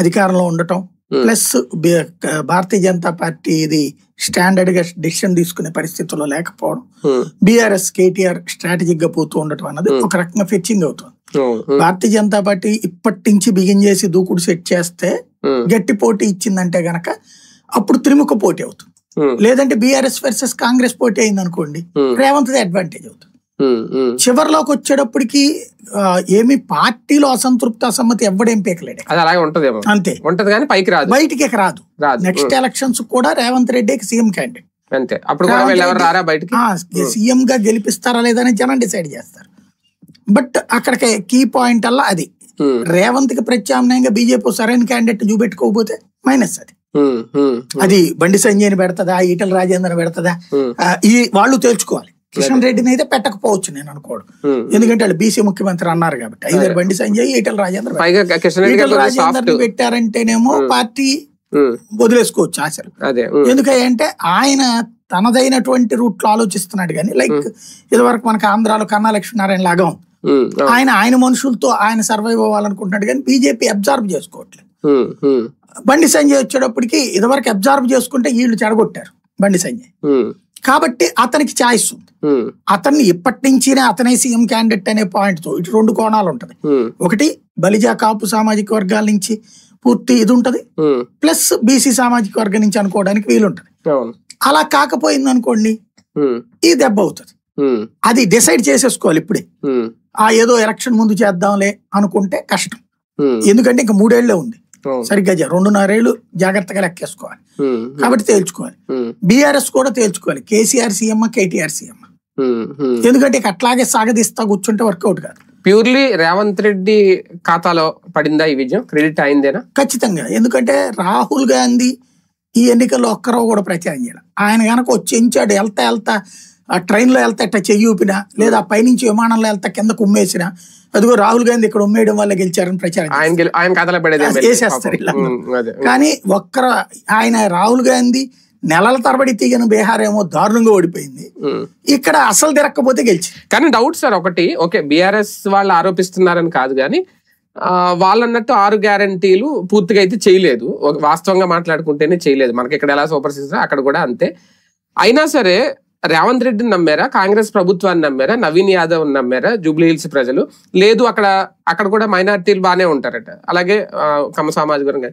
అధికారంలో ఉండటం plus Bharatiya Janata party ఇది స్టాండర్డ్ గా డిసిషన్ తీసుకునే పరిస్థితుల్లో లేకపోవడం, బీఆర్ఎస్ కేటీఆర్ స్ట్రాటజిక్ గా పోతూ ఉండటం అన్నది ఒక రకంగా ఫెచ్చింగ్ అవుతుంది. భారతీయ జనతా పార్టీ ఇప్పటి నుంచి బిగిన్ చేసి దూకుడు సెట్ చేస్తే గట్టి పోటీ ఇచ్చిందంటే గనక అప్పుడు త్రిముఖ పోటీ అవుతుంది. లేదంటే బీఆర్ఎస్ వర్సెస్ కాంగ్రెస్ పోటీ అయింది అనుకోండి, రేవంత్ అడ్వాంటేజ్ అవుతుంది. చివరిలోకి వచ్చేటప్పటికి ఏమి పార్టీలో అసంతృప్తి అసమ్మతి ఎవడేం పీకలేడు, అంతే ఉంటది కానీ పైకి రాదు, బయటికి రాదు. నెక్స్ట్ ఎలక్షన్స్ కూడా రేవంత్ రెడ్డికి సీఎం క్యాండిడేట్, అంతే. అప్పుడు సీఎం గా గెలిపిస్తారా లేదా అని జనం డిసైడ్ చేస్తారు. బట్ అక్కడికి కీ పాయింట్ అలా అది రేవంత్ కి ప్రత్యామ్నాయంగా బీజేపీ సరైన క్యాండిడేట్ చూపెట్టుకోకపోతే మైనస్ అది బండి సంజయ్ని పెడతదా, ఈటల రాజేందర్ పెడతదా, ఈ వాళ్ళు తేల్చుకోవాలి. కిషన్ రెడ్డిని అయితే పెట్టకపోవచ్చు నేను అనుకోవడం, ఎందుకంటే వాళ్ళు బీసీ ముఖ్యమంత్రి అన్నారు కాబట్టి. అయితే బండి సంజయ్, ఈటల రాజేందర్, ఈటల రాజేందర్ పెట్టారంటేనేమో పార్టీ వదిలేసుకోవచ్చు ఆశలు. ఎందుకంటే ఆయన తనదైనటువంటి రూట్ లో ఆలోచిస్తున్నాడు కానీ లైక్ ఇదివరకు మనకు ఆంధ్రాలో కన్నా లక్ష్మీనారాయణ లాగా ఉంది. ఆయన మనుషులతో ఆయన సర్వైవ్ అవ్వాలనుకుంటున్నాడు కానీ బీజేపీ అబ్జర్వ్ చేసుకోవట్లేదు. బండి సంజయ్ వచ్చేటప్పటికి ఇదివరకు అబ్జర్వ్ చేసుకుంటే వీళ్ళు చెడగొట్టారు బండి సంజయ్, కాబట్టి అతనికి ఛాయిస్ ఉంది. అతన్ని ఇప్పటి నుంచినే అతనే సీఎం క్యాండిడేట్ అనే పాయింట్ తో ఇటు రెండు కోణాలు ఉంటది. ఒకటి బలిజా కాపు సామాజిక వర్గాల నుంచి పూర్తి ఇది ఉంటది, ప్లస్ బీసీ సామాజిక వర్గం నుంచి అనుకోవడానికి వీలుంటది. అలా కాకపోయింది అనుకోండి ఈ దెబ్బ అవుతుంది. అది డిసైడ్ చేసేసుకోవాలి ఇప్పుడే. ఏదో ఎలక్షన్ ముందు చేద్దాంలే అనుకుంటే కష్టం, ఎందుకంటే ఇంకా 3 ఏళ్లే ఉంది, సరిగ్గా 2.5 ఏళ్ళు జాగ్రత్తగా లెక్కేసుకోవాలి. కాబట్టి తేల్చుకోవాలి. బీఆర్ఎస్ కూడా తేల్చుకోవాలి, కేసీఆర్ సీఎం కేటీఆర్ సీఎం. ఎందుకంటే అట్లాగే సాగదీస్తా కూర్చుంటే వర్కౌట్ కాదు. ప్యూర్లీ రేవంత్ రెడ్డి ఖాతాలో పడిందా ఈ విజయం, క్రెడిట్ అయిందేనా? ఖచ్చితంగా. ఎందుకంటే రాహుల్ గాంధీ ఈ ఎన్నికల్లో ఒక్కరో కూడా ప్రచారం చేయాలి. ఆయన కనుక వచ్చేంచాడు, వెళ్తా ఆ ట్రైన్ లో వెళ్తా ఇట్లా చెయ్యి ఊపినా, లేదా పైనుంచి విమానంలో వెళ్తా కింద కుమ్మేసినా, అదిగో రాహుల్ గాంధీ ఇక్కడ ఉమ్మేయడం వల్ల గెలిచారని ప్రచారం చేసేస్తారు. కానీ ఆయన రాహుల్ గాంధీ నెలల తరబడి తీగిన బీహార్ ఏమో దారుణంగా ఓడిపోయింది, ఇక్కడ అసలు తిరగకపోతే గెలిచి. కానీ డౌట్ సార్ ఒకటి, ఓకే బీఆర్ఎస్ వాళ్ళు ఆరోపిస్తున్నారని కాదు కానీ వాళ్ళన్నట్టు 6 గ్యారంటీలు పూర్తిగా అయితే చేయలేదు, వాస్తవంగా మాట్లాడుకుంటేనే చేయలేదు. మనకి ఇక్కడ ఎలా సూపర్ సిస్టర్ అక్కడ కూడా అంతే. అయినా సరే రేవంత్ రెడ్డిని నమ్మారా, కాంగ్రెస్ ప్రభుత్వాన్ని నమ్మారా, నవీన్ యాదవ్ నమ్మారా జూబ్లీ హిల్స్ ప్రజలు? లేదు, అక్కడ కూడా మైనారిటీలు బాగానే ఉంటారట, అలాగే కమ్మ సామాజిక వర్గం